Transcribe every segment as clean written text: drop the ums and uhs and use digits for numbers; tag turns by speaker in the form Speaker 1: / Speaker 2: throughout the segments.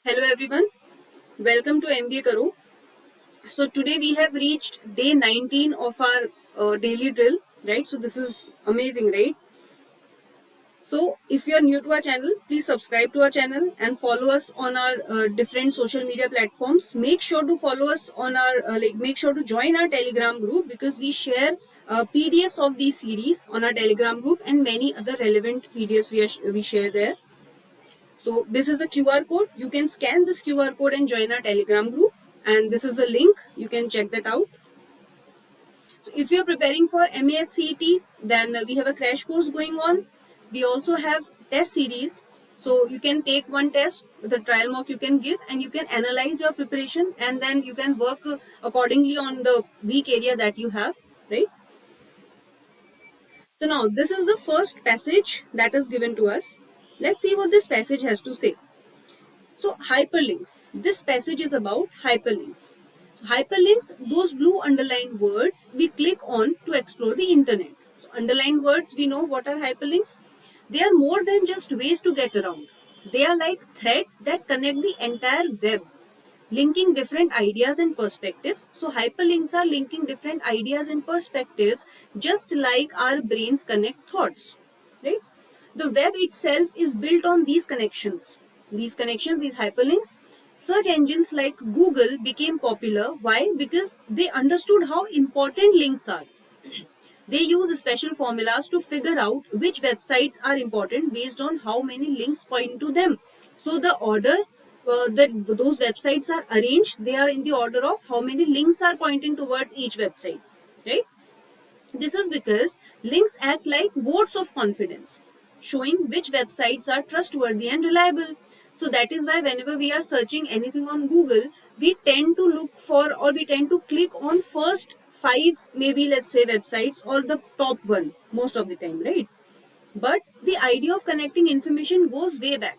Speaker 1: Hello everyone, welcome to MBA Karo. So today we have reached day 19 of our daily drill, right? So this is amazing, right? So if you are new to our channel, please subscribe to our channel and follow us on our different social media platforms. Make sure to follow us on our make sure to join our Telegram group because we share PDFs of these series on our Telegram group and many other relevant PDFs we share there. So this is the QR code. You can scan this QR code and join our Telegram group. And this is the link. You can check that out. So if you're preparing for MAHCET, then we have a crash course going on. We also have test series. So you can take one test, the trial mock you can give, and you can analyze your preparation, and then you can work accordingly on the weak area that you have, right? So now this is the first passage that is given to us. Let's see what this passage has to say. So hyperlinks. This passage is about hyperlinks. So hyperlinks, those blue underlined words we click on to explore the internet. So underlined words, we know what are hyperlinks. They are more than just ways to get around. They are like threads that connect the entire web, linking different ideas and perspectives. So hyperlinks are linking different ideas and perspectives just like our brains connect thoughts, right? The web itself is built on these connections. These hyperlinks. Search engines like Google became popular. Why? Because they understood how important links are. They use special formulas to figure out which websites are important based on how many links point to them. So the order that those websites are arranged, they are in the order of how many links are pointing towards each website, right? This is because links act like votes of confidence, showing which websites are trustworthy and reliable. So that is why whenever we are searching anything on Google, we tend to look for or we tend to click on first five, maybe let's say websites or the top one most of the time, right? But the idea of connecting information goes way back,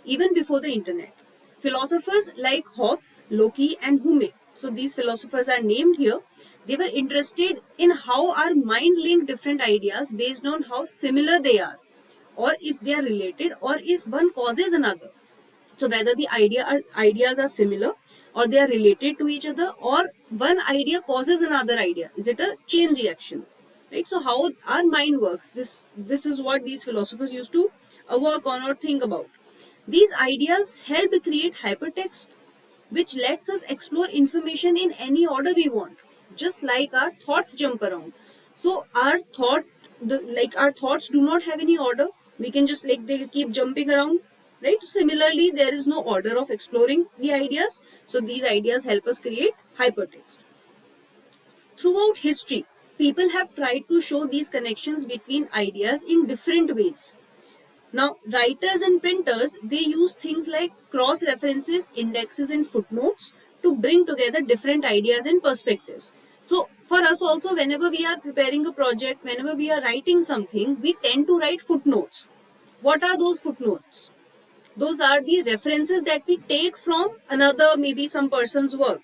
Speaker 1: even before the internet. Philosophers like Hobbes, Locke, and Hume, so these philosophers are named here, they were interested in how our mind linked different ideas based on how similar they are, or if they are related, or if one causes another. So whether the ideas are similar or they are related to each other, or one idea causes another idea. Is it a chain reaction? Right? So how our mind works, this is what these philosophers used to work on or think about. These ideas help create hypertext, which lets us explore information in any order we want, just like our thoughts jump around. So our thoughts do not have any order. We can just like they keep jumping around, right? Similarly, there is no order of exploring the ideas. So these ideas help us create hypertext. Throughout history, people have tried to show these connections between ideas in different ways. Now, writers and printers, they use things like cross references, indexes, and footnotes to bring together different ideas and perspectives. So, for us also, whenever we are preparing a project, whenever we are writing something, we tend to write footnotes. What are those footnotes? Those are the references that we take from another, maybe some person's work,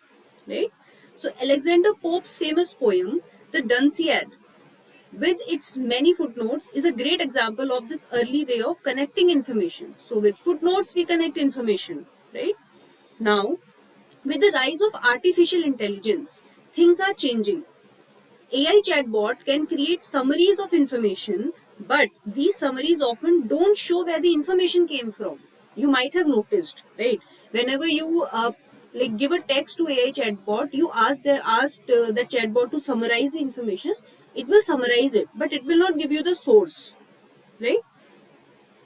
Speaker 1: right? So, Alexander Pope's famous poem, The Dunciad, with its many footnotes, is a great example of this early way of connecting information. So with footnotes, we connect information, right? Now, with the rise of artificial intelligence, things are changing. AI chatbot can create summaries of information, but these summaries often don't show where the information came from. You might have noticed, right? Whenever you like give a text to AI chatbot, you asked the chatbot to summarize the information. It will summarize it, but it will not give you the source, right?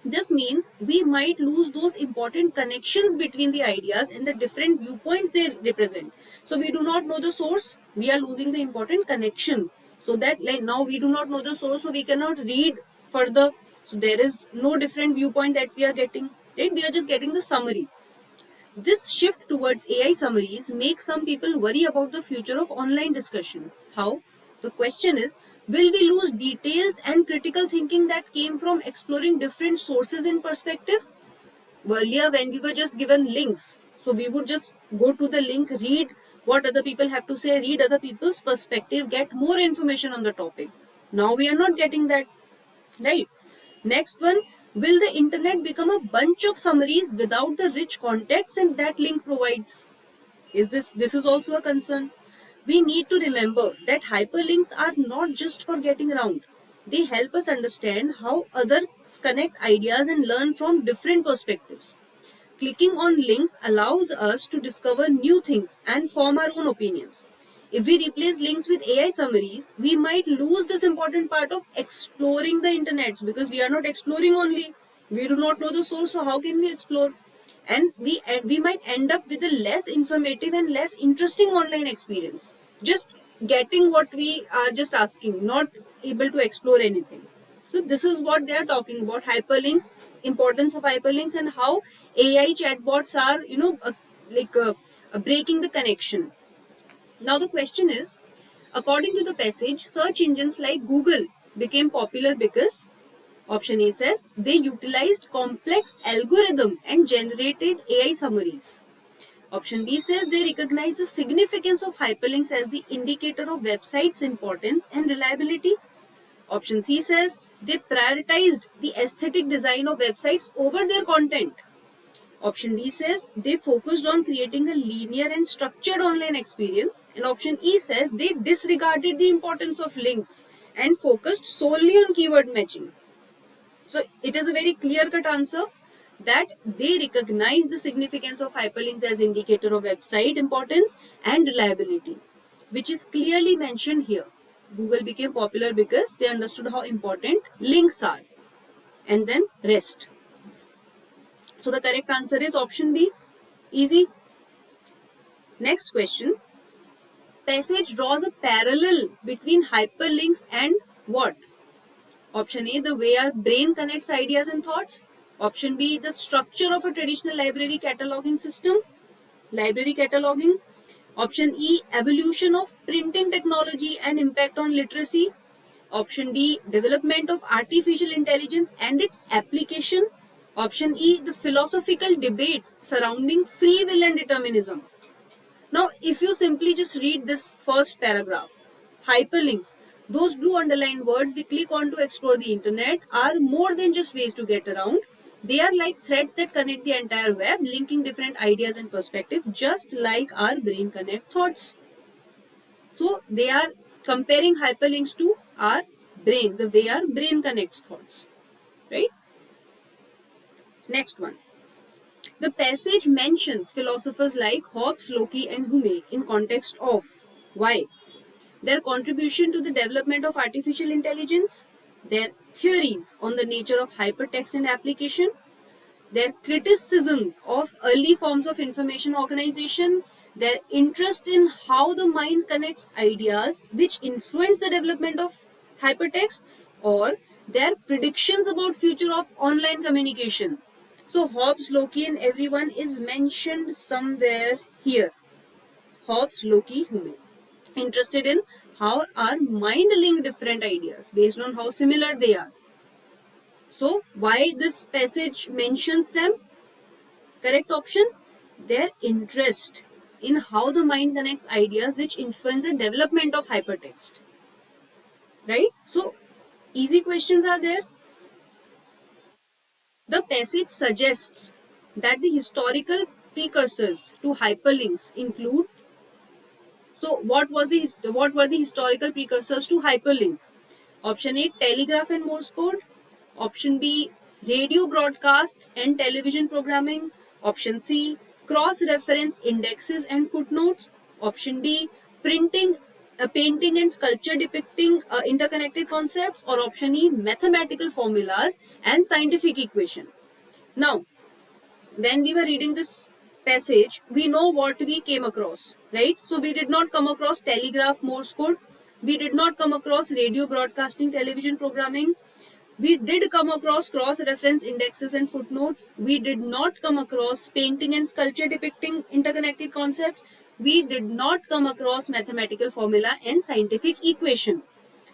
Speaker 1: This means we might lose those important connections between the ideas and the different viewpoints they represent. So we do not know the source, we are losing the important connection. So that like now we do not know the source, so we cannot read further. So there is no different viewpoint that we are getting, right? We are just getting the summary. This shift towards AI summaries makes some people worry about the future of online discussion. How? The question is, will we lose details and critical thinking that came from exploring different sources and perspective? Earlier, when we were just given links, so we would just go to the link, read what other people have to say, read other people's perspective, get more information on the topic. Now we are not getting that, right? Next one, Will the internet become a bunch of summaries without the rich context and that link provides? This is also a concern. We need to remember that hyperlinks are not just for getting around. They help us understand how others connect ideas and learn from different perspectives. Clicking on links allows us to discover new things and form our own opinions. If we replace links with AI summaries, we might lose this important part of exploring the internet because we are not exploring only. We do not know the source, so how can we explore? And we might end up with a less informative and less interesting online experience. Just getting what we are just asking, not able to explore anything. So this is what they are talking about: hyperlinks, importance of hyperlinks, and how AI chatbots are, breaking the connection. Now the question is, according to the passage, search engines like Google became popular because option A says they utilized complex algorithm and generated AI summaries. Option B says they recognize the significance of hyperlinks as the indicator of websites' importance and reliability. Option C says they prioritized the aesthetic design of websites over their content. Option D says they focused on creating a linear and structured online experience. And option E says they disregarded the importance of links and focused solely on keyword matching. So it is a very clear-cut answer that they recognize the significance of hyperlinks as indicator of website importance and reliability, which is clearly mentioned here. Google became popular because they understood how important links are, and then rest. So the correct answer is option B. Easy. Next question. Passage draws a parallel between hyperlinks and what? Option A, the way our brain connects ideas and thoughts. Option B, the structure of a traditional library cataloging system. Library cataloging. Option E, evolution of printing technology and impact on literacy. Option D, development of artificial intelligence and its application. Option E, the philosophical debates surrounding free will and determinism. Now, if you simply just read this first paragraph, hyperlinks, those blue underlined words we click on to explore the internet, are more than just ways to get around. They are like threads that connect the entire web, linking different ideas and perspectives, just like our brain connect thoughts. So they are comparing hyperlinks to our brain, the way our brain connects thoughts, right? Next one. The passage mentions philosophers like Hobbes, Locke, and Hume in context of why? Their contribution to the development of artificial intelligence, their theories on the nature of hypertext and application, their criticism of early forms of information organization, their interest in how the mind connects ideas which influence the development of hypertext, or their predictions about future of online communication. So Hobbes, Locke, and everyone is mentioned somewhere here. Hobbes, Locke, Hume. Interested in how our mind link different ideas based on how similar they are. So why this passage mentions them? Correct option, their interest in how the mind connects ideas which influence the development of hypertext. Right? So easy questions are there. The passage suggests that the historical precursors to hyperlinks include. So what were the historical precursors to hyperlink? Option A, telegraph and Morse code. Option B, radio broadcasts and television programming. Option C, cross-reference indexes and footnotes. Option D, painting and sculpture depicting interconnected concepts. Or option E, mathematical formulas and scientific equation. Now, when we were reading this passage, we know what we came across, right? So we did not come across telegraph Morse code. We did not come across radio broadcasting television programming. We did come across cross-reference indexes and footnotes. We did not come across painting and sculpture depicting interconnected concepts. We did not come across mathematical formula and scientific equation.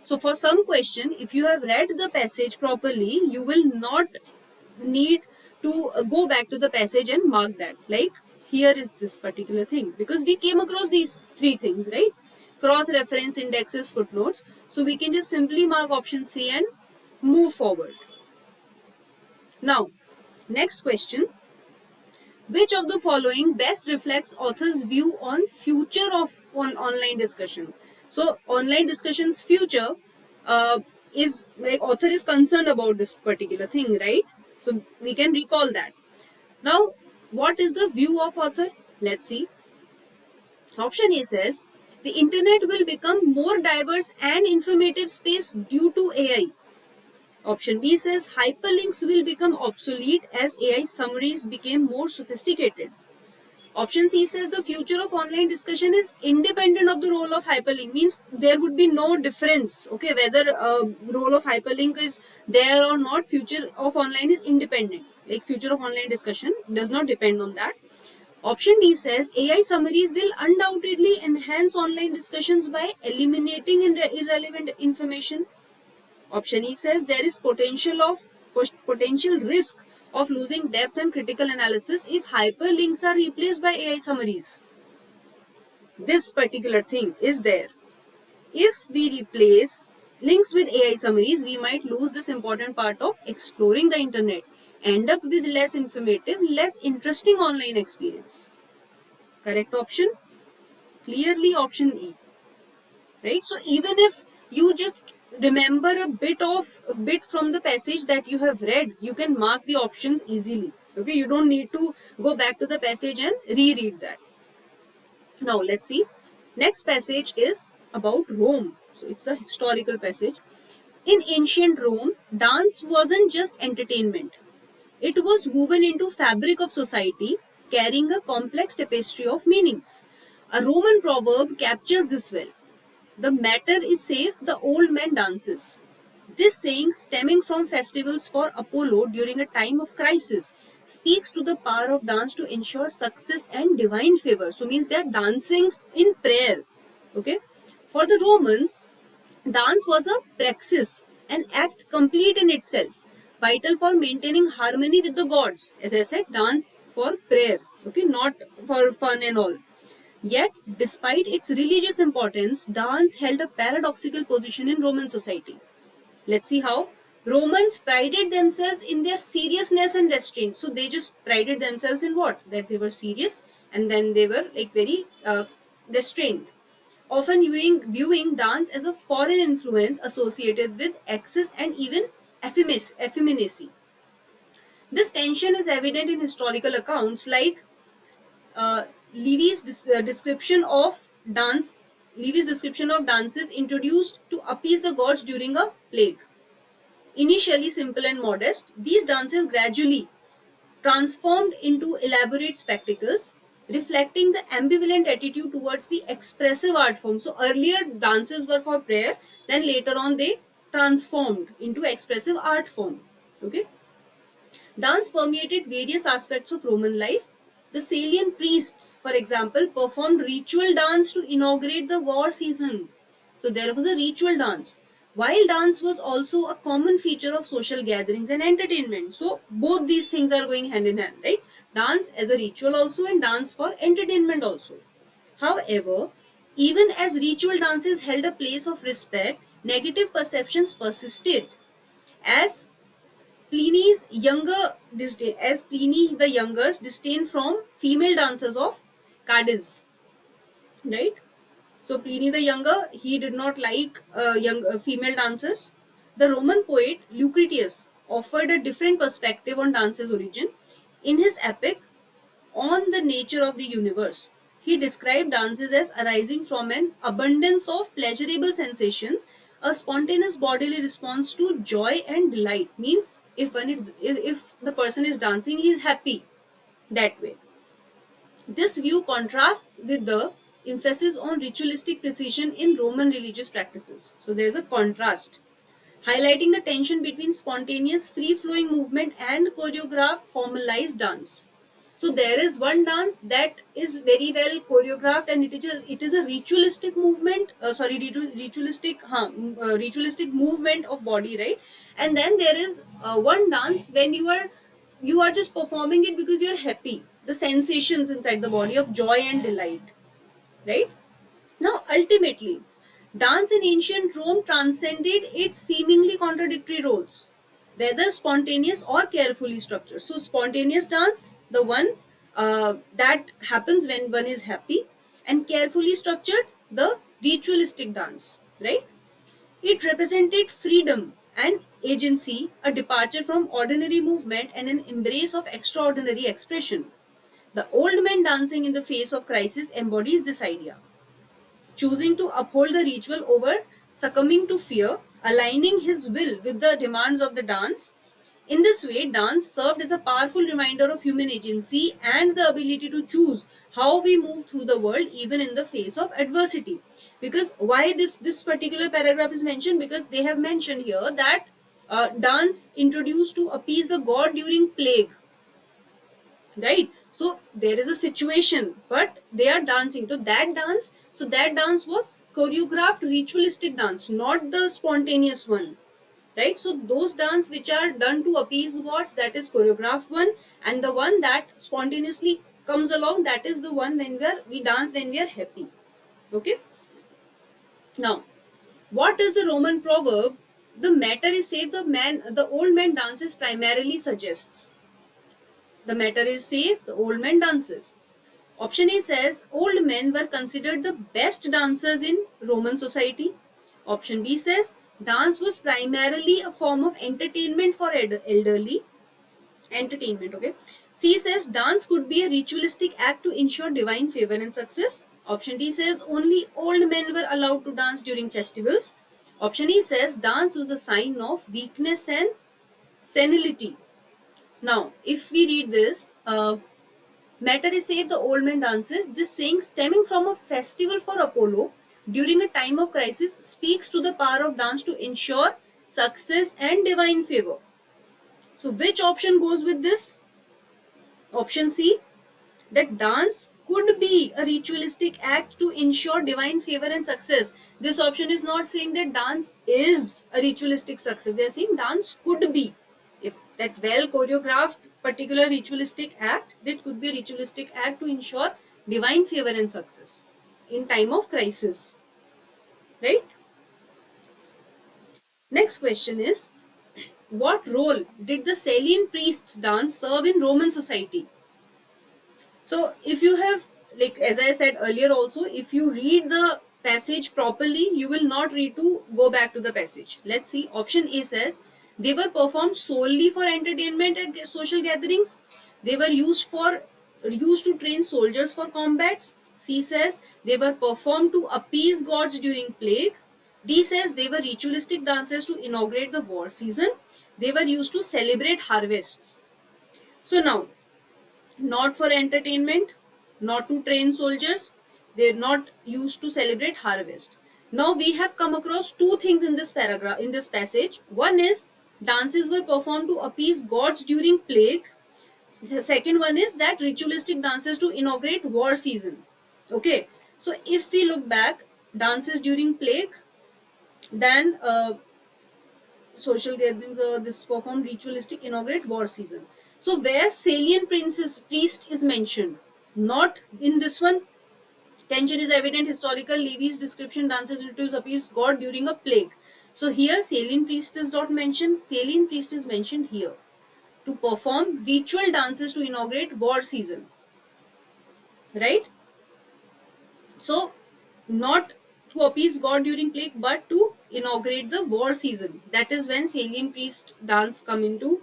Speaker 1: So for some question, if you have read the passage properly, you will not need to go back to the passage and mark that. Like, here is this particular thing. Because we came across these three things, right? Cross-reference, indexes, footnotes. So we can just simply mark option C and move forward. Now, next question. Which of the following best reflects author's view on future of online discussion? So online discussion's future uh, is like author is concerned about this particular thing, right? So we can recall that. Now, what is the view of author? Let's see. Option A says the internet will become more diverse and informative space due to AI. Option B says hyperlinks will become obsolete as AI summaries became more sophisticated. Option C says the future of online discussion is independent of the role of hyperlink, means there would be no difference. Okay, whether role of hyperlink is there or not, future of online is independent. Like future of online discussion does not depend on that. Option D says AI summaries will undoubtedly enhance online discussions by eliminating irrelevant information. Option E says there is potential risk of losing depth and critical analysis if hyperlinks are replaced by AI summaries. This particular thing is there. If we replace links with AI summaries, we might lose this important part of exploring the internet, end up with less informative, less interesting online experience. Correct option? Clearly option E. Right? So even if you just remember a bit from the passage that you have read, you can mark the options easily. Okay, you don't need to go back to the passage and reread that. Now let's see. Next passage is about Rome. So it's a historical passage. In ancient Rome, dance wasn't just entertainment. It was woven into fabric of society, carrying a complex tapestry of meanings. A Roman proverb captures this well. The matter is safe, the old man dances. This saying, stemming from festivals for Apollo during a time of crisis, speaks to the power of dance to ensure success and divine favor. So, means they are dancing in prayer. Okay. For the Romans, dance was a praxis, an act complete in itself, vital for maintaining harmony with the gods. As I said, dance for prayer. Okay, not for fun and all. Yet, despite its religious importance, dance held a paradoxical position in Roman society. Let's see how. Romans prided themselves in their seriousness and restraint. So they just prided themselves in what? That they were serious and then they were like very restrained. Often viewing dance as a foreign influence associated with excess and even effeminacy. This tension is evident in historical accounts like uh, Levy's description of dance. Levy's description of dances introduced to appease the gods during a plague. Initially simple and modest, these dances gradually transformed into elaborate spectacles, reflecting the ambivalent attitude towards the expressive art form. So earlier dances were for prayer, then later on they transformed into expressive art form. Okay. Dance permeated various aspects of Roman life. The Salian priests, for example, performed ritual dance to inaugurate the war season. So there was a ritual dance. While dance was also a common feature of social gatherings and entertainment. So both these things are going hand in hand, right? Dance as a ritual also and dance for entertainment also. However, even as ritual dances held a place of respect, negative perceptions persisted. As Pliny the Younger's disdain from female dancers of Cadiz, right? So Pliny the Younger, he did not like young female dancers. The Roman poet Lucretius offered a different perspective on dance's origin. In his epic On the Nature of the Universe, he described dances as arising from an abundance of pleasurable sensations, a spontaneous bodily response to joy and delight. Means if the person is dancing, he is happy that way. This view contrasts with the emphasis on ritualistic precision in Roman religious practices. So there is a contrast, highlighting the tension between spontaneous, free flowing movement and choreographed, formalized dance. So there is one dance that is very well choreographed and it is a ritualistic movement. Ritualistic movement of body, right? And then there is one dance when you are just performing it because you are happy. The sensations inside the body of joy and delight, right? Now, ultimately, dance in ancient Rome transcended its seemingly contradictory roles. whether spontaneous or carefully structured. So spontaneous dance, the one that happens when one is happy, and carefully structured, the ritualistic dance, right? It represented freedom and agency, a departure from ordinary movement and an embrace of extraordinary expression. The old man dancing in the face of crisis embodies this idea, choosing to uphold the ritual over succumbing to fear, aligning his will with the demands of the dance. In this way, dance served as a powerful reminder of human agency and the ability to choose how we move through the world even in the face of adversity. Because why this particular paragraph is mentioned? Because they have mentioned here that dance introduced to appease the god during plague, right? So there is a situation, but they are dancing. So that dance was choreographed ritualistic dance, not the spontaneous one, right? So those dance which are done to appease gods, that is choreographed one, and the one that spontaneously comes along, that is the one when we dance when we are happy. Okay. Now, what is the Roman proverb, the matter is safe, the old man dances, primarily suggests? The matter is safe, the old man dances. Option A says old men were considered the best dancers in Roman society. Option B says dance was primarily a form of entertainment for elderly. Entertainment, okay. C says dance could be a ritualistic act to ensure divine favor and success. Option D says only old men were allowed to dance during festivals. Option E says dance was a sign of weakness and senility. Now, if we read this, matter is safe, the old man dances. This saying, stemming from a festival for Apollo during a time of crisis, speaks to the power of dance to ensure success and divine favor. So, which option goes with this? Option C, that dance could be a ritualistic act to ensure divine favor and success. This option is not saying that dance is a ritualistic success. They are saying dance could be. If that well choreographed particular ritualistic act, that could be a ritualistic act to ensure divine favor and success in time of crisis. Right? Next question is, what role did the Salian priests dance serve in Roman society? So if you have, like as I said earlier also, if you read the passage properly, you will not need to go back to the passage. Let's see. Option A says they were performed solely for entertainment at social gatherings. They were used to train soldiers for combats. C says they were performed to appease gods during plague. D says they were ritualistic dances to inaugurate the war season. They were used to celebrate harvests. So now, not for entertainment, not to train soldiers. They're not used to celebrate harvest. Now we have come across two things in this paragraph, in this passage. One is dances were performed to appease gods during plague. The second one is that ritualistic dances to inaugurate war season. Okay, so if we look back, dances during plague, then social gatherings this performed ritualistic inaugurate war season. So where Salian priest is mentioned, not in this one. Tension is evident. Historical Levy's description dances to appease God during a plague. So here Salian priest is not mentioned. Salian priest is mentioned here to perform ritual dances to inaugurate war season. Right? So not to appease God during plague, but to inaugurate the war season. That is when Salian priest dance come into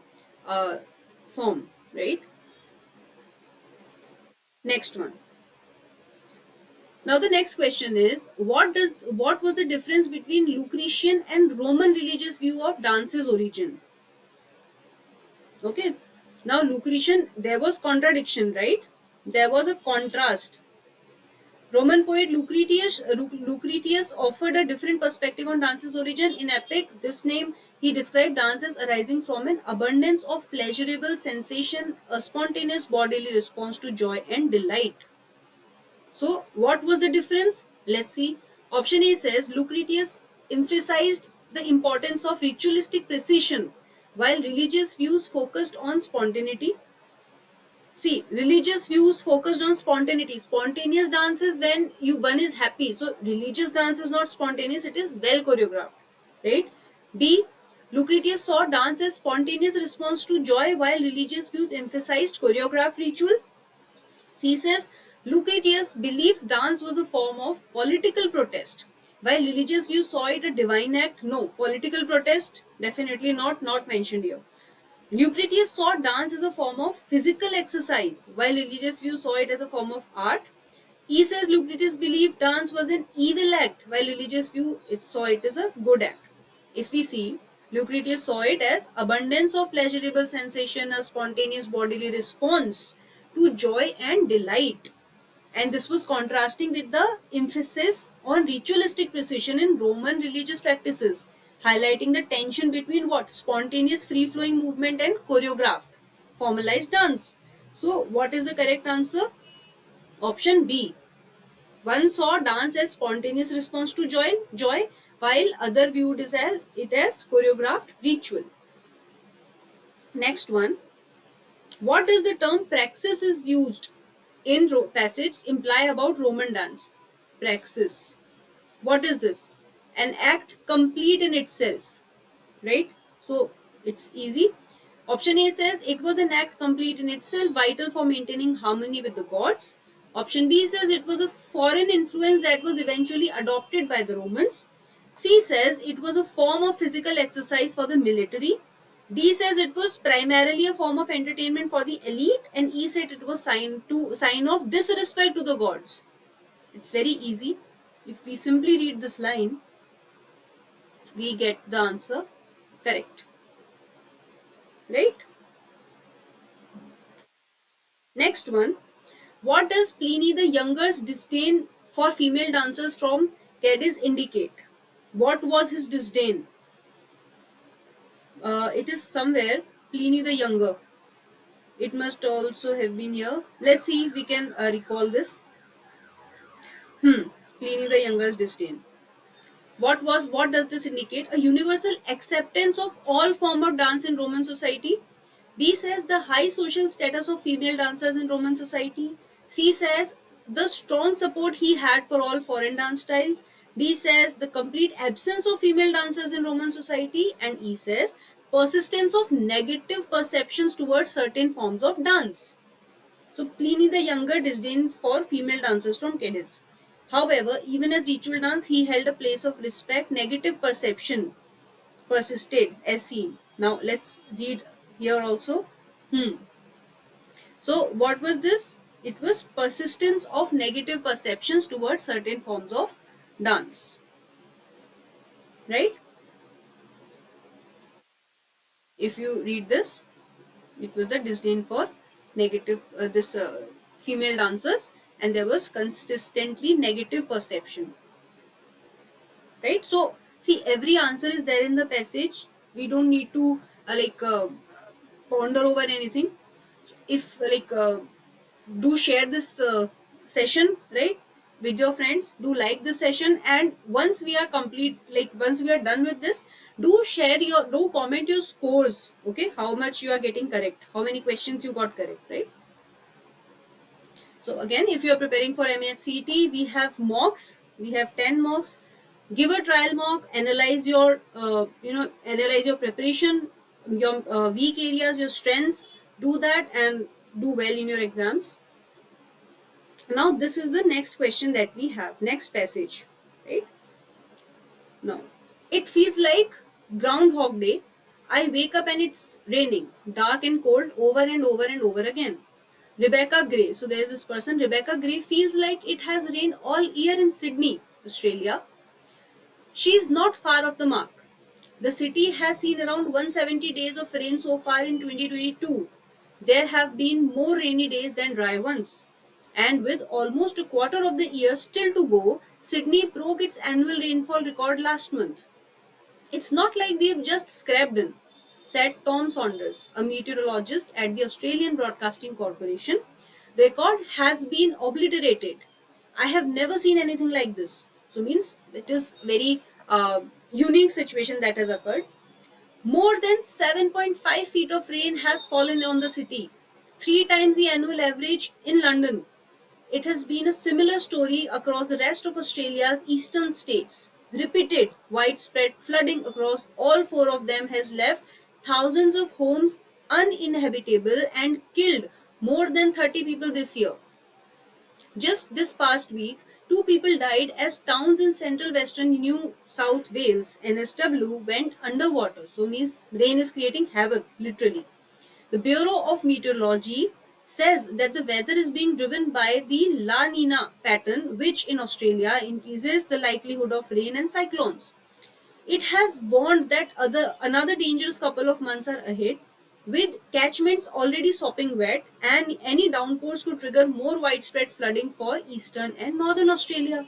Speaker 1: form, right? Next one. Now the next question is, what was the difference between Lucretian and Roman religious view of dance's origin? Okay. Now Lucretian, there was contradiction, right? There was a contrast. Roman poet Lucretius offered a different perspective on dance's origin. In Epic, this name, he described dance as arising from an abundance of pleasurable sensation, a spontaneous bodily response to joy and delight. So, what was the difference? Let's see. Option A says Lucretius emphasized the importance of ritualistic precision, while religious views focused on spontaneity. See, religious views focused on spontaneity. Spontaneous dance is when one is happy. So religious dance is not spontaneous, it is well choreographed. Right? B, Lucretius saw dance as spontaneous response to joy, while religious views emphasized choreographed ritual. C says Lucretius believed dance was a form of political protest, while religious views saw it a divine act. No, political protest, definitely not mentioned here. Lucretius saw dance as a form of physical exercise, while religious views saw it as a form of art. E says Lucretius believed dance was an evil act, while religious view it saw it as a good act. If we see, Lucretius saw it as abundance of pleasurable sensation, a spontaneous bodily response to joy and delight. And this was contrasting with the emphasis on ritualistic precision in Roman religious practices, highlighting the tension between what? Spontaneous free flowing movement and choreographed, formalized dance. So, what is the correct answer? Option B. One saw dance as spontaneous response to joy, while other viewed it as choreographed ritual. Next one. What does the term praxis is used in passage imply about Roman dance? Praxis. What is this? An act complete in itself, right? So it's easy. Option A says it was an act complete in itself, vital for maintaining harmony with the gods. Option B says it was a foreign influence that was eventually adopted by the Romans. C says it was a form of physical exercise for the military. D says it was primarily a form of entertainment for the elite, and E said it was sign of disrespect to the gods. It's very easy. If we simply read this line, we get the answer correct. Right? Next one. What does Pliny the Younger's disdain for female dancers from Cadiz indicate? What was his disdain? It is somewhere Pliny the Younger. It must also have been here. Let's see if we can recall this. Pliny the Younger's disdain. What does this indicate? A universal acceptance of all form of dance in Roman society. B says the high social status of female dancers in Roman society. C says the strong support he had for all foreign dance styles. D says the complete absence of female dancers in Roman society. And E says persistence of negative perceptions towards certain forms of dance. So Pliny the Younger disdained for female dancers from Cadiz. However, even as ritual dance, he held a place of respect. Negative perception persisted as seen. Now let's read here also. So what was this? It was persistence of negative perceptions towards certain forms of dance. Right? If you read this, it was the disdain for negative female dancers, and there was consistently negative perception. Right? So see, every answer is there in the passage. We don't need to ponder over anything. If do share this session, right, with your friends. Do like this session, and once we are complete, once we are done with this, do comment your scores. Okay, how much you are getting correct, how many questions you got correct, right? So again, if you are preparing for MHCT, we have mocks. We have 10 mocks. Give a trial mock. Analyze your analyze your preparation, your weak areas, your strengths. Do that and do well in your exams. Now this is the next question that we have. Next passage, right? Now it feels like Groundhog Day. I wake up and it's raining, dark and cold, over and over and over again. Rebecca Gray. So there's this person, Rebecca Gray, feels like it has rained all year in Sydney, Australia. She's not far off the mark. The city has seen around 170 days of rain so far in 2022. There have been more rainy days than dry ones. And with almost a quarter of the year still to go, Sydney broke its annual rainfall record last month. It's not like we've just scrapped in, said Tom Saunders, a meteorologist at the Australian Broadcasting Corporation. The record has been obliterated. I have never seen anything like this. So means it is very unique situation that has occurred. More than 7.5 feet of rain has fallen on the city, 3 times the annual average in London. It has been a similar story across the rest of Australia's eastern states. Repeated widespread flooding across all four of them has left thousands of homes uninhabitable and killed more than 30 people this year. Just this past week, two people died as towns in central western New South Wales, NSW, went underwater. So means rain is creating havoc, literally. The Bureau of Meteorology says that the weather is being driven by the La Nina pattern, which in Australia increases the likelihood of rain and cyclones. It has warned that another dangerous couple of months are ahead, with catchments already sopping wet, and any downpours could trigger more widespread flooding for eastern and northern Australia.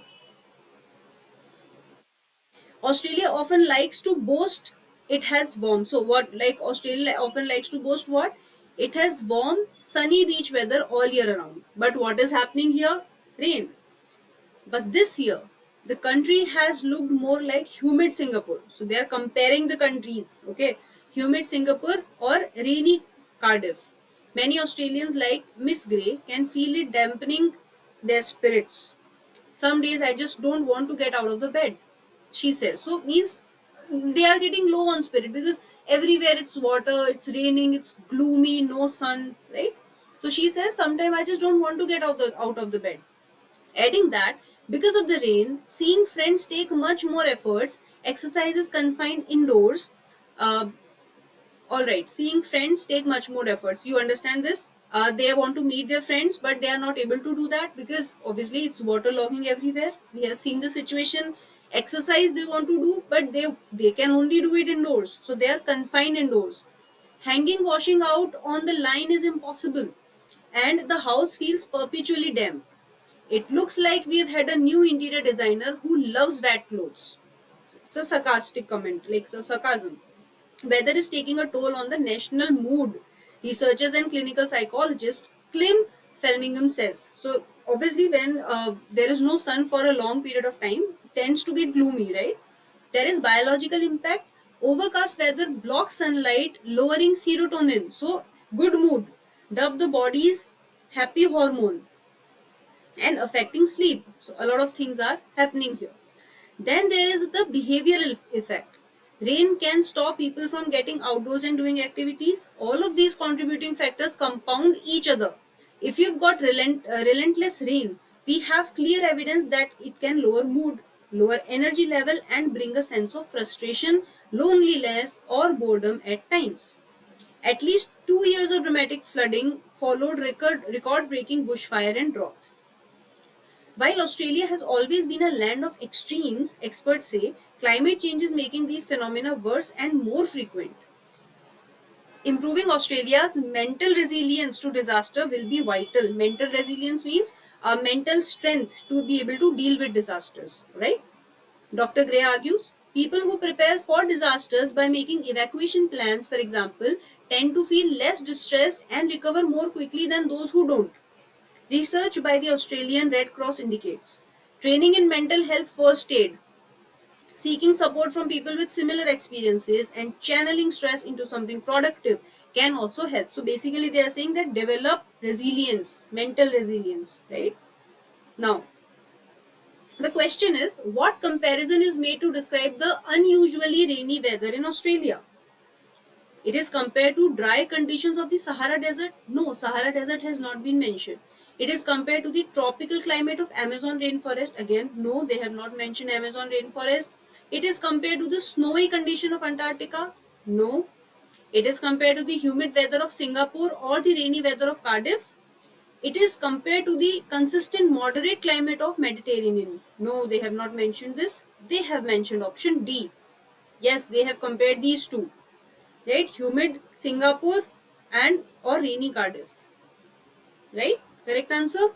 Speaker 1: Australia often likes to boast it has warm. So what, like Australia often likes to boast what? It has warm, sunny beach weather all year around. But what is happening here? Rain. But this year, the country has looked more like humid Singapore. So they are comparing the countries, okay? Humid Singapore or rainy Cardiff. Many Australians, like Miss Grey, can feel it dampening their spirits. Some days I just don't want to get out of the bed, she says. So means they are getting low on spirit because everywhere it's water, it's raining, it's gloomy, no sun, right? So she says sometimes I just don't want to get out of the bed. Adding that, because of the rain, seeing friends take much more efforts, exercises confined indoors. Uh, all right, seeing friends take much more efforts. You understand this? They want to meet their friends, but they are not able to do that because obviously it's waterlogging everywhere. We have seen the situation. Exercise they want to do, but they can only do it indoors. So they are confined indoors. Hanging washing out on the line is impossible, and the house feels perpetually damp. It looks like we've had a new interior designer who loves wet clothes. It's a sarcastic comment, like it's a sarcasm. Weather is taking a toll on the national mood, researchers and clinical psychologist Clem Felmingham says. So obviously, when there is no sun for a long period of time, it tends to be gloomy, right? There is biological impact. Overcast weather blocks sunlight, lowering serotonin. So good mood, dub the body's happy hormone, and affecting sleep. So a lot of things are happening here. Then there is the behavioral effect. Rain can stop people from getting outdoors and doing activities. All of these contributing factors compound each other. If you've got relentless rain, we have clear evidence that it can lower mood, lower energy level, and bring a sense of frustration, loneliness, or boredom at times. At least 2 years of dramatic flooding followed record breaking bushfire and drought. While Australia has always been a land of extremes, experts say climate change is making these phenomena worse and more frequent. Improving Australia's mental resilience to disaster will be vital. Mental resilience means mental strength to be able to deal with disasters, right? Dr. Gray argues people who prepare for disasters by making evacuation plans, for example, tend to feel less distressed and recover more quickly than those who don't. Research by the Australian Red Cross indicates training in mental health first aid, seeking support from people with similar experiences, and channeling stress into something productive can also help. So basically, they are saying that develop resilience, mental resilience, right? Now, the question is what comparison is made to describe the unusually rainy weather in Australia? It is compared to dry conditions of the Sahara Desert. No, Sahara Desert has not been mentioned. It is compared to the tropical climate of Amazon rainforest. Again, no, they have not mentioned Amazon rainforest. It is compared to the snowy condition of Antarctica. No. It is compared to the humid weather of Singapore or the rainy weather of Cardiff. It is compared to the consistent moderate climate of Mediterranean. No, they have not mentioned this. They have mentioned option D. Yes, they have compared these two, right? Humid Singapore and or rainy Cardiff, right? Correct answer.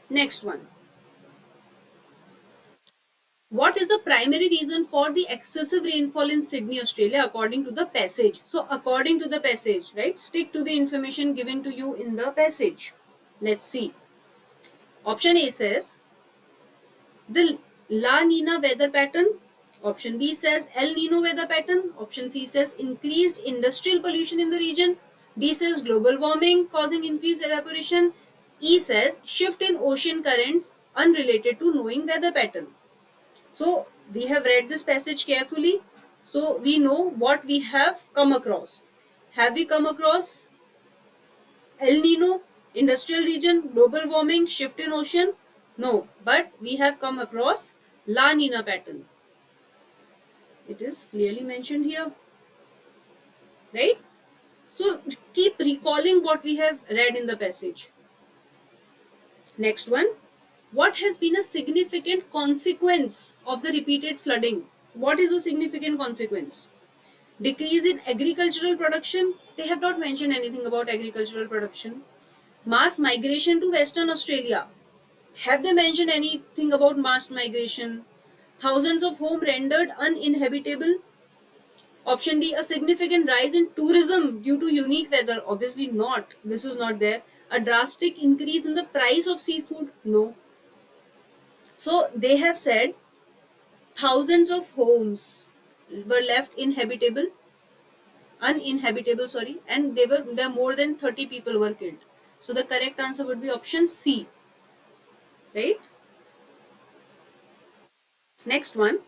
Speaker 1: Next one. What is the primary reason for the excessive rainfall in Sydney, Australia, according to the passage? So according to the passage, right? Stick to the information given to you in the passage. Let's see. Option A says the La Nina weather pattern. Option B says El Nino weather pattern. Option C says increased industrial pollution in the region. D says global warming causing increased evaporation. E says shift in ocean currents unrelated to knowing weather pattern. So we have read this passage carefully, so we know what we have come across. Have we come across El Nino, industrial region, global warming, shift in ocean? No, but we have come across La Nina pattern. It is clearly mentioned here, right? So keep recalling what we have read in the passage. Next one. What has been a significant consequence of the repeated flooding? What is a significant consequence? Decrease in agricultural production. They have not mentioned anything about agricultural production. Mass migration to Western Australia. Have they mentioned anything about mass migration? Thousands of homes rendered uninhabitable. Option D, a significant rise in tourism due to unique weather. Obviously not. This is not there. A drastic increase in the price of seafood. No. So they have said thousands of homes were left uninhabitable, sorry, and there more than 30 people were killed. So the correct answer would be option C, right? Next one.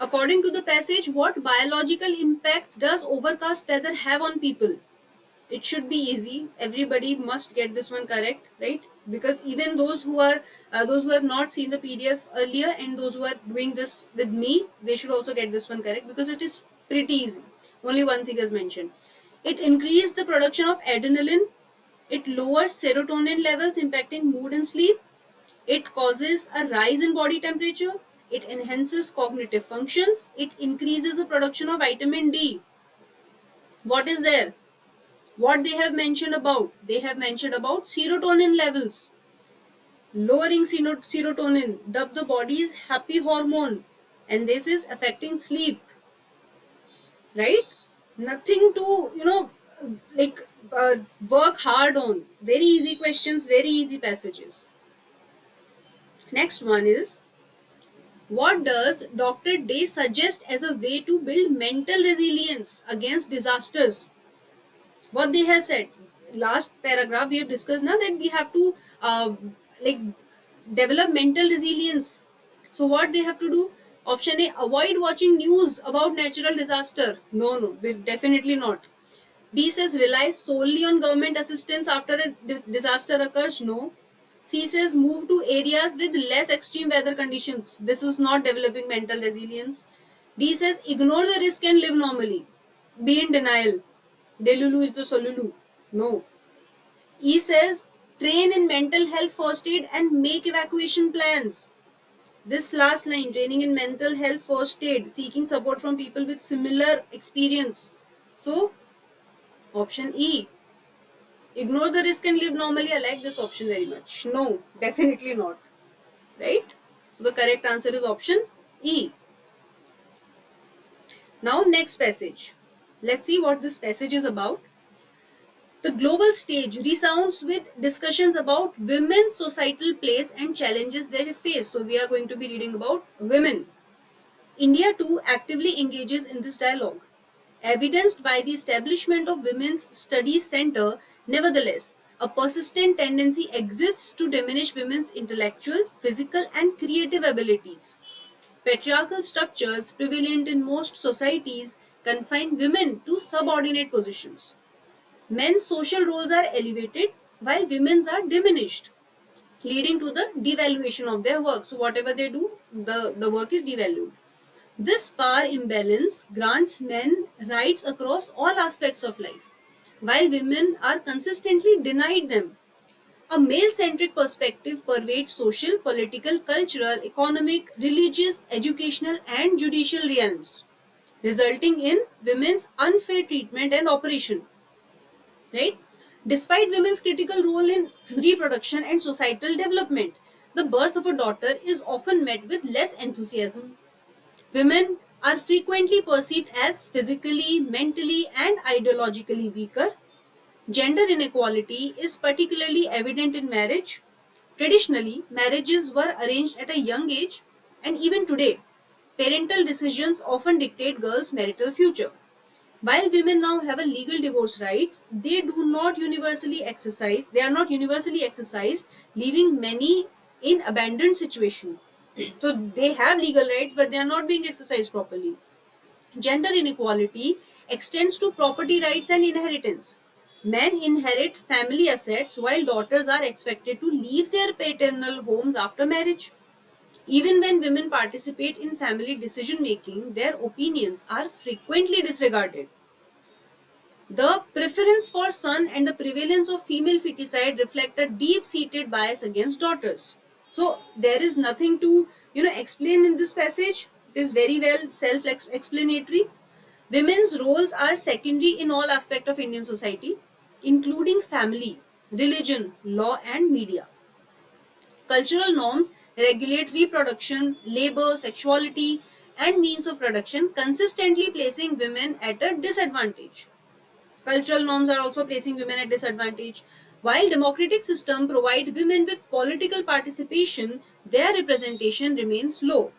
Speaker 1: According to the passage, what biological impact does overcast weather have on people? It should be easy. Everybody must get this one correct, right? Because even those who have not seen the PDF earlier and those who are doing this with me, they should also get this one correct because it is pretty easy. Only one thing is mentioned. It increases the production of adrenaline. It lowers serotonin levels, impacting mood and sleep. It causes a rise in body temperature. It enhances cognitive functions. It increases the production of vitamin D. What is there? What they have mentioned about? They have mentioned about serotonin levels. Lowering serotonin, dubbed the body's happy hormone, and this is affecting sleep, right? Nothing to, like work hard on. Very easy questions, very easy passages. Next one is, what does Dr. Day suggest as a way to build mental resilience against disasters? What they have said, last paragraph we have discussed now, that we have to like develop mental resilience. So what they have to do? Option A, avoid watching news about natural disaster. No, definitely not. B says rely solely on government assistance after a disaster occurs. No. C says move to areas with less extreme weather conditions. This is not developing mental resilience. D says ignore the risk and live normally. Be in denial. Delulu is the solulu. No. E says train in mental health first aid and make evacuation plans. This last line, training in mental health first aid, seeking support from people with similar experience. So, option E, ignore the risk and live normally. I like this option very much. No, definitely not. Right? So, the correct answer is option E. Now, next passage. Let's see what this passage is about. The global stage resounds with discussions about women's societal place and challenges they face. So, we are going to be reading about women. India too actively engages in this dialogue. Evidenced by the establishment of Women's Studies Center, nevertheless, a persistent tendency exists to diminish women's intellectual, physical, and creative abilities. Patriarchal structures prevalent in most societies confine women to subordinate positions. Men's social roles are elevated while women's are diminished, leading to the devaluation of their work. So, whatever they do, the work is devalued. This power imbalance grants men rights across all aspects of life, while women are consistently denied them. A male centric perspective pervades social, political, cultural, economic, religious, educational, and judicial realms, resulting in women's unfair treatment and oppression. Right? Despite women's critical role in reproduction and societal development, the birth of a daughter is often met with less enthusiasm. Women are frequently perceived as physically, mentally, and ideologically weaker. Gender inequality is particularly evident in marriage. Traditionally, marriages were arranged at a young age, and even today, parental decisions often dictate girls' marital future. While women now have a legal divorce rights, they are not universally exercised, leaving many in abandoned situation. So they have legal rights, but they are not being exercised properly. Gender inequality extends to property rights and inheritance. Men inherit family assets while daughters are expected to leave their paternal homes after marriage. Even when women participate in family decision making, their opinions are frequently disregarded. The preference for son and the prevalence of female feticide reflect a deep-seated bias against daughters. So there is nothing to explain in this passage. It is very well self-explanatory. Women's roles are secondary in all aspects of Indian society, including family, religion, law, and media. Cultural norms regulate reproduction, labor, sexuality, and means of production, consistently placing women at a disadvantage. Cultural norms are also placing women at disadvantage. While democratic systems provide women with political participation, their representation remains low.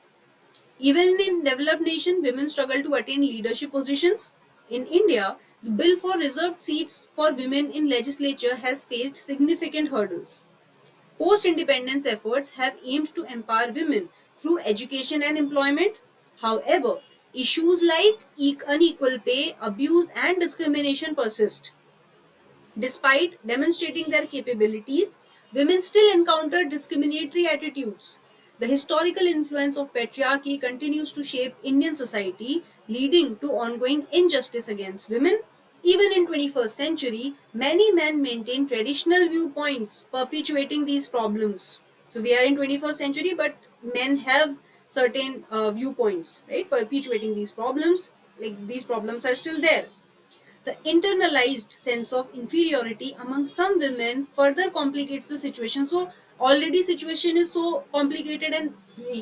Speaker 1: Even in developed nations, women struggle to attain leadership positions. In India, the bill for reserved seats for women in legislature has faced significant hurdles. Post-independence efforts have aimed to empower women through education and employment. However, issues like unequal pay, abuse, and discrimination persist. Despite demonstrating their capabilities, women still encounter discriminatory attitudes. The historical influence of patriarchy continues to shape Indian society, leading to ongoing injustice against women. Even in 21st century, many men maintain traditional viewpoints, perpetuating these problems. So we are in 21st century, but men have certain viewpoints, right, perpetuating these problems. Like these problems are still there. The internalized sense of inferiority among some women further complicates the situation. So already situation is so complicated, and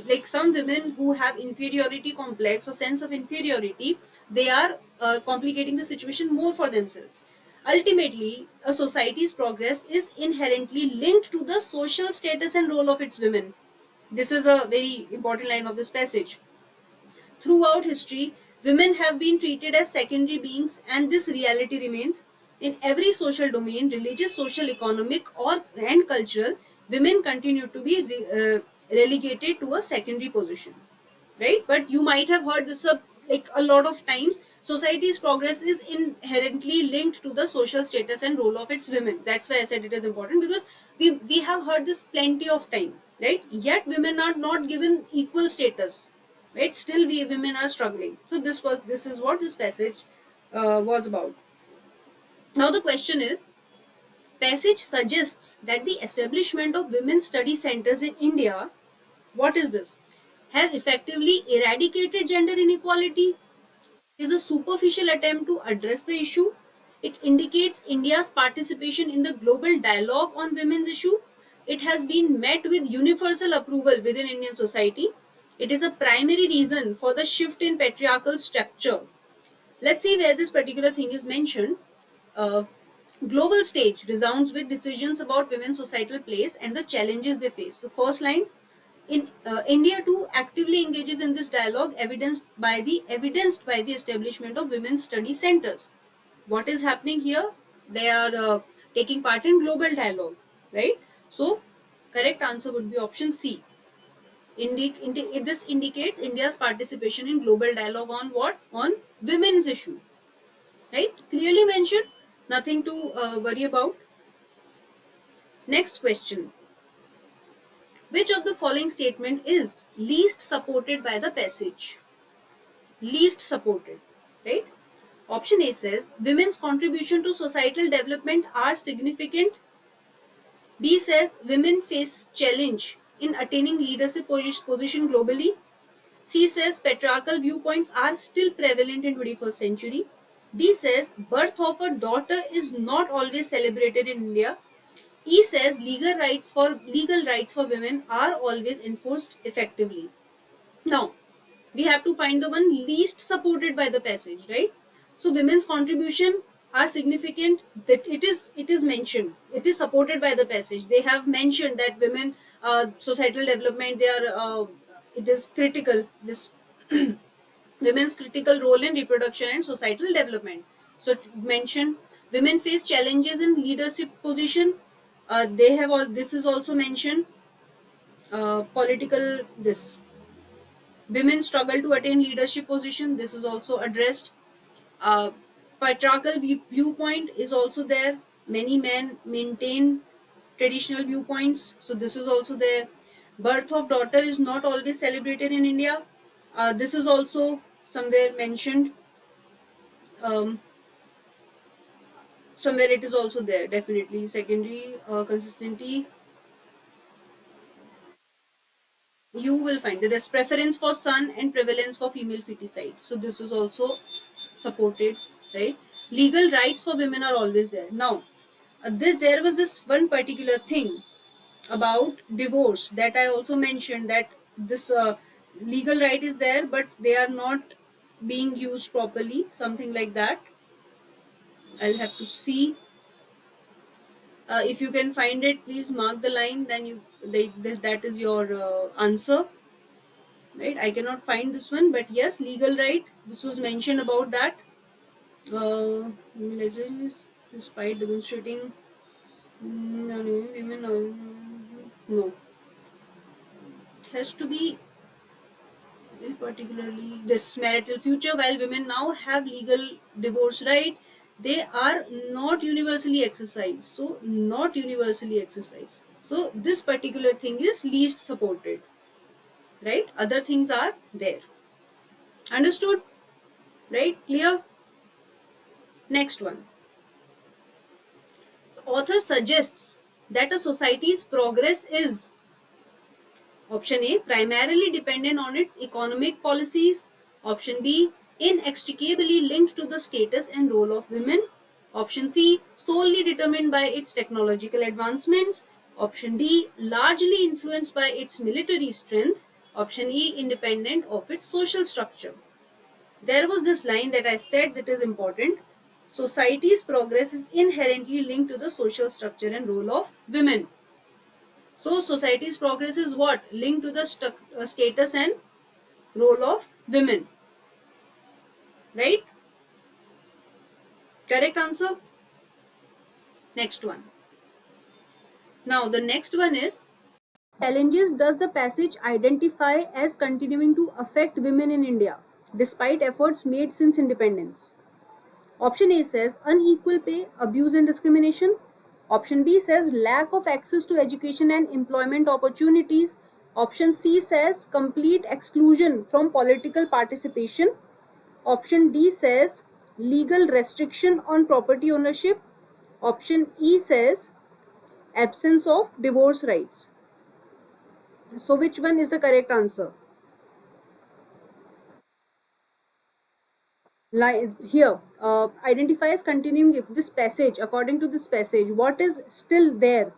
Speaker 1: like some women who have inferiority complex or sense of inferiority, they are complicating the situation more for themselves. Ultimately, a society's progress is inherently linked to the social status and role of its women. This is a very important line of this passage. Throughout history, women have been treated as secondary beings, and this reality remains. In every social domain, religious, social, economic, or and cultural, women continue to be relegated to a secondary position, right? But you might have heard this like a lot of times. Society's progress is inherently linked to the social status and role of its women. That's why I said it is important, because we have heard this plenty of time, right? Yet women are not given equal status, right? Still we women are struggling. So this is what this passage was about. Now the question is, passage suggests that the establishment of women's study centers in India, what is this, has effectively eradicated gender inequality, is a superficial attempt to address the issue. It indicates India's participation in the global dialogue on women's issue. It has been met with universal approval within Indian society. It is a primary reason for the shift in patriarchal structure. Let's see where this particular thing is mentioned. Uh, Global stage resounds with decisions about women's societal place and the challenges they face. The first line, in India too actively engages in this dialogue, evidenced by the establishment of women's study centers. What is happening here? They are taking part in global dialogue, right? So, correct answer would be option C. This indicates India's participation in global dialogue on what? On women's issue, right? Clearly mentioned, nothing to worry about. Next question. Which of the following statement is least supported by the passage? Least supported, right? Option A says women's contribution to societal development are significant. B says women face challenge in attaining leadership position globally. C says patriarchal viewpoints are still prevalent in 21st century. D says birth of a daughter is not always celebrated in India. E says legal rights for women are always enforced effectively. Now, we have to find the one least supported by the passage, right? So women's contribution are significant, that it is mentioned, it is supported by the passage. They have mentioned that women societal development, they are it is critical, this women's critical role in reproduction and societal development. So it mentioned women face challenges in leadership position. They have all, this is also mentioned. political this women struggle to attain leadership position. This is also addressed. uh, Patriarchal viewpoint is also there. Many men maintain traditional viewpoints, so this is also there. Birth of daughter is not always celebrated in India. This is also somewhere mentioned. um, Somewhere it is also there, definitely. Secondary consistency, you will find that there's preference for son and prevalence for female feticide, so this is also supported, right? Legal rights for women are always there. Now, this there was this one particular thing about divorce that I also mentioned, that this legal right is there, but they are not being used properly, something like that. I'll have to see. If you can find it, please mark the line, then that is your answer, right? I cannot find this one, but yes, legal right, this was mentioned about that. Legislation despite demonstrating, no, no, women, no, it has to be particularly this marital future. While women now have legal divorce right, they are not universally exercised. So not universally exercised. So this particular thing is least supported, right? Other things are there. Understood? Right? Clear? Next one. The author suggests that a society's progress is option A, primarily dependent on its economic policies. Option B, inextricably linked to the status and role of women. Option C, solely determined by its technological advancements. Option D, largely influenced by its military strength. Option E, independent of its social structure. There was this line that I said that is important. Society's progress is inherently linked to the social structure and role of women. So society's progress is what? Linked to the status and role of women. Right? Correct answer? Next one. Now the next one is, challenges does the passage identify as continuing to affect women in India despite efforts made since independence? Option A says unequal pay, abuse and discrimination. Option B says lack of access to education and employment opportunities. Option C says complete exclusion from political participation. Option D says legal restriction on property ownership. Option E says absence of divorce rights. So which one is the correct answer? Here, identify as continuing if this passage, according to this passage, what is still there?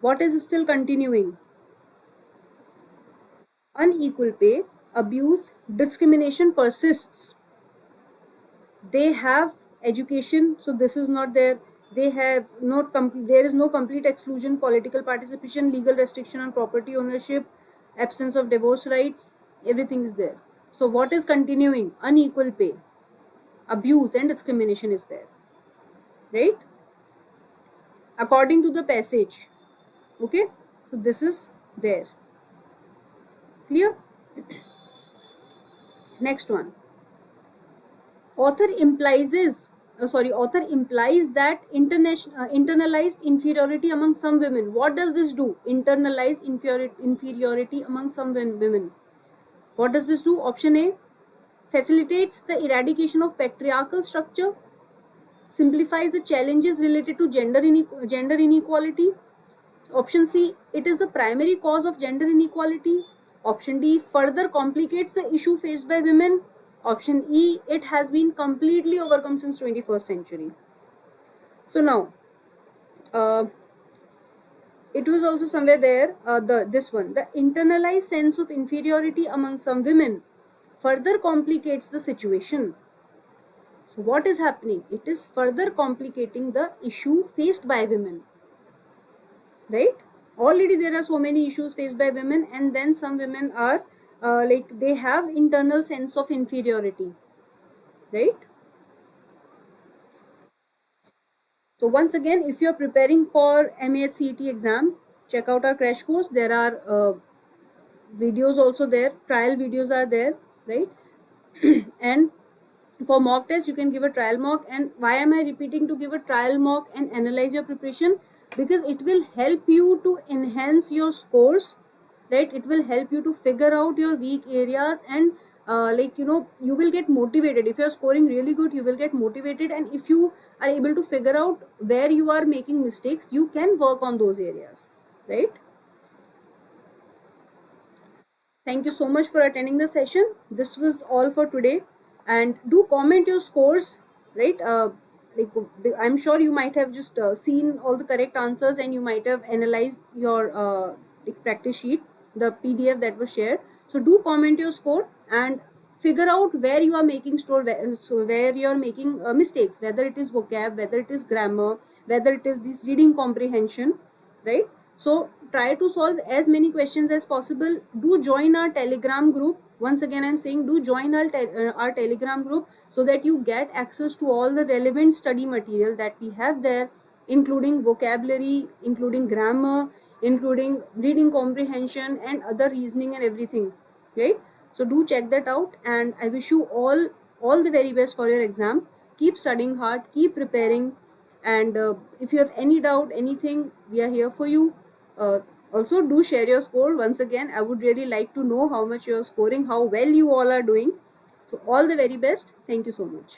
Speaker 1: What is still continuing? Unequal pay, abuse, discrimination persists. They have education, so this is not there. They have not there is no complete exclusion, political participation, legal restriction on property ownership, absence of divorce rights, everything is there. So what is continuing? Unequal pay, abuse and discrimination is there, right? According to the passage. Okay, so this is there. Clear? Next one. Author implies that internalized inferiority among some women. What does this do? Internalized inferiority among some women. What does this do? Option A, facilitates the eradication of patriarchal structure, simplifies the challenges related to gender inequality. Option C, it is the primary cause of gender inequality. Option D, further complicates the issue faced by women. Option E, it has been completely overcome since 21st century. So now, uh, it was also somewhere there, this one, the internalized sense of inferiority among some women further complicates the situation. So what is happening? It is further complicating the issue faced by women, right? Already there are so many issues faced by women, and then some women are like they have internal sense of inferiority, right? So once again, if you're preparing for MAHCET exam, check out our crash course. There are videos also there, trial videos are there, right? And for mock test you can give a trial mock. And why am I repeating to give a trial mock and analyze your preparation? Because it will help you to enhance your scores, right? It will help you to figure out your weak areas, and like you will get motivated. If you are scoring really good, you will get motivated, and if you are able to figure out where you are making mistakes, you can work on those areas, right? Thank you so much for attending the session. This was all for today. And do comment your scores, right? Like I'm sure you might have just seen all the correct answers, and you might have analyzed your like practice sheet, the PDF that was shared. So do comment your score and figure out where you are making where you are making mistakes, whether it is vocab, whether it is grammar, whether it is this reading comprehension, right? So try to solve as many questions as possible. Do join our Telegram group. Once again I'm saying, do join our Telegram group, so that you get access to all the relevant study material that we have there, including vocabulary, including grammar, including reading comprehension and other reasoning and everything, right? So do check that out, and I wish you all the very best for your exam. Keep studying hard, keep preparing, and if you have any doubt, anything, we are here for you. uh, Also do share your score. Once again, I would really like to know how much you are scoring, how well you all are doing. So all the very best. Thank you so much.